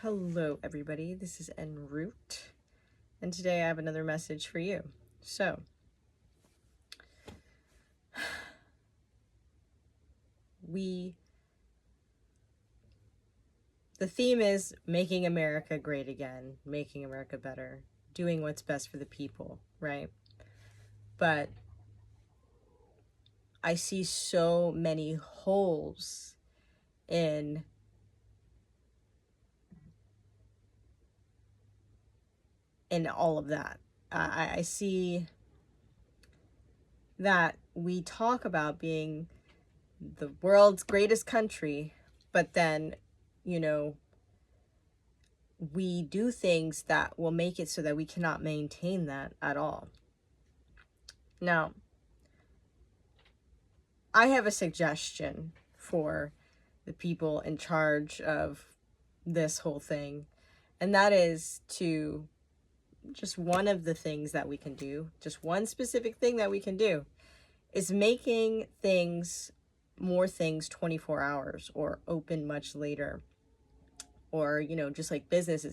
Hello, everybody. This is En Route, and today I have another message for you. So, the theme is making America great again, making America better, doing what's best for the people, right? But I see so many holes in all of that. I see that we talk about being the world's greatest country, but then, you know, we do things that will make it so that we cannot maintain that at all. Now, I have a suggestion for the people in charge of this whole thing, and that is to just one of the things that we can do, just one specific thing that we can do, is making more things 24 hours or open much later. Or, just like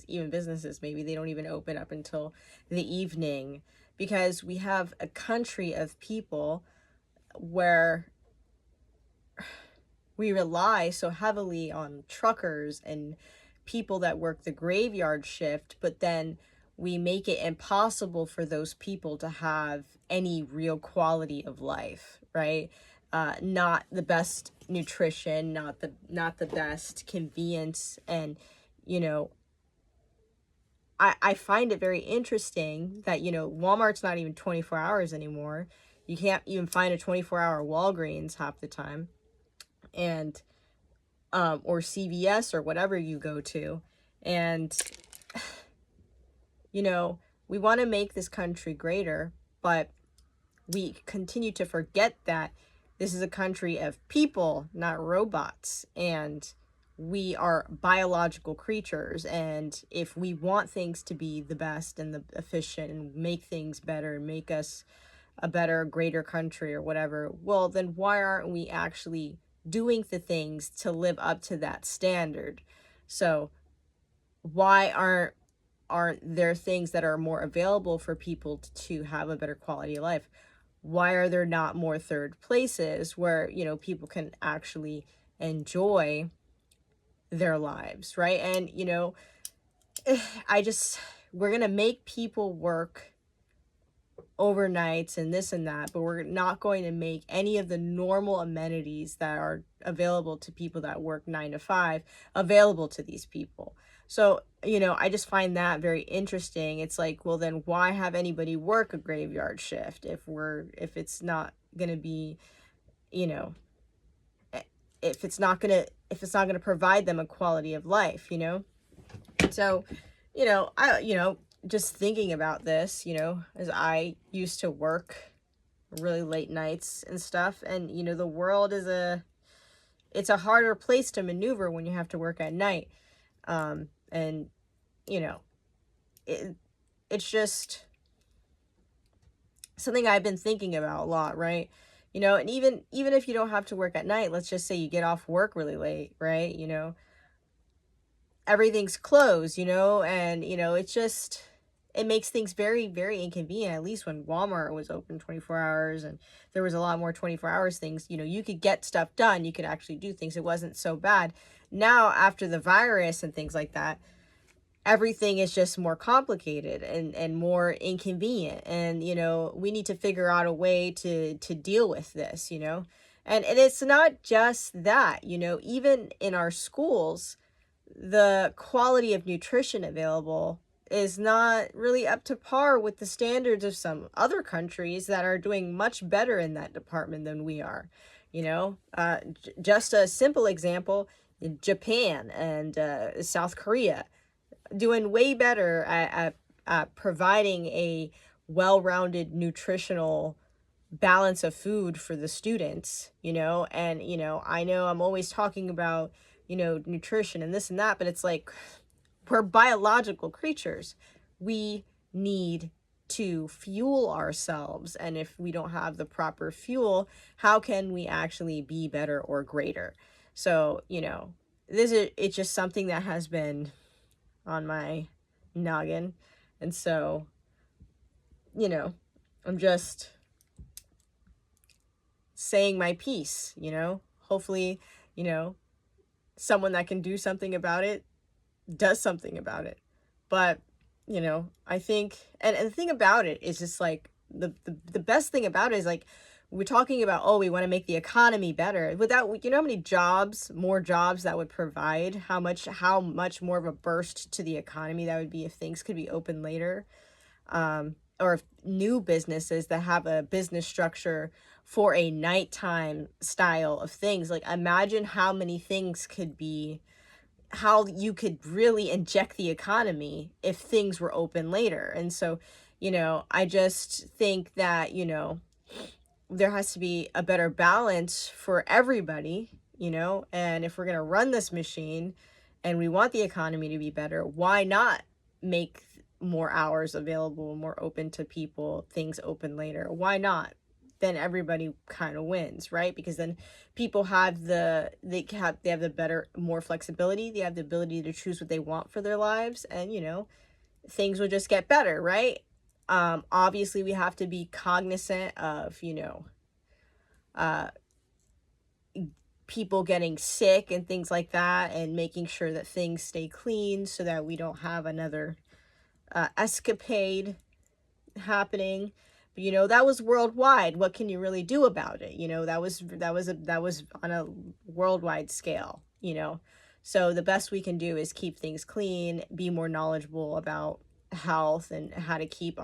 even businesses, maybe they don't even open up until the evening, because we have a country of people where we rely so heavily on truckers and people that work the graveyard shift, but then we make it impossible for those people to have any real quality of life, right? Not the best nutrition, not the best convenience. And I find it very interesting that Walmart's not even 24 hours anymore. You can't even find a 24-hour Walgreens half the time, and or CVS or whatever you go to. And we want to make this country greater, but we continue to forget that this is a country of people, not robots, and we are biological creatures. And if we want things to be the best and the efficient and make things better and make us a better, greater country or whatever, well, then why aren't we actually doing the things to live up to that standard? So why aren't there things that are more available for people to have a better quality of life? Why are there not more third places where, people can actually enjoy their lives, right? And, we're going to make people work overnights and this and that, but we're not going to make any of the normal amenities that are available to people that work 9 to 5 available to these people. So, I just find that very interesting. It's like, well, then why have anybody work a graveyard shift if it's not going to be, if it's not going to provide them a quality of life, So, just thinking about this, as I used to work really late nights and stuff, and, the world it's a harder place to maneuver when you have to work at night. And it's just something I've been thinking about a lot, right? And even if you don't have to work at night, let's just say you get off work really late, right? Everything's closed, and it makes things very, very inconvenient. At least when Walmart was open 24 hours and there was a lot more 24 hours things, you could get stuff done. You could actually do things. It wasn't so bad. Now, after the virus and things like that, everything is just more complicated and more inconvenient. And, we need to figure out a way to deal with this, and it's not just that, even in our schools, the quality of nutrition available is not really up to par with the standards of some other countries that are doing much better in that department than we are. Just a simple example, in Japan and South Korea, doing way better at providing a well-rounded nutritional balance of food for the students, and, I know I'm always talking about, nutrition and this and that, but it's like, we're biological creatures. We need to fuel ourselves. And if we don't have the proper fuel, how can we actually be better or greater? So, it's just something that has been on my noggin. And so, you know, I'm just saying my piece, you know. Hopefully, you know, someone that can do something about it does something about it. But, you know, I think, and the thing about it is just like, the best thing about it is like, we're talking about, oh, we want to make the economy better. Without, you know how many jobs, more jobs that would provide, how much more of a burst to the economy that would be if things could be open later. Or if new businesses that have a business structure for a nighttime style of things. Like, imagine how many things could be, how you could really inject the economy if things were open later. And so, you know, I just think that, you know, there has to be a better balance for everybody, you know, and if we're going to run this machine and we want the economy to be better, why not make more hours available, more open to people, things open later? Why not? Then everybody kind of wins, right? Because then people have they have the better, more flexibility, they have the ability to choose what they want for their lives, and you know, things will just get better, right? Obviously we have to be cognizant of, you know, uh people getting sick and things like that, and making sure that things stay clean so that we don't have another escapade happening. But you know, that was worldwide. What can you really do about it? You know, that was on a worldwide scale, you know. So the best we can do is keep things clean, be more knowledgeable about health and how to keep our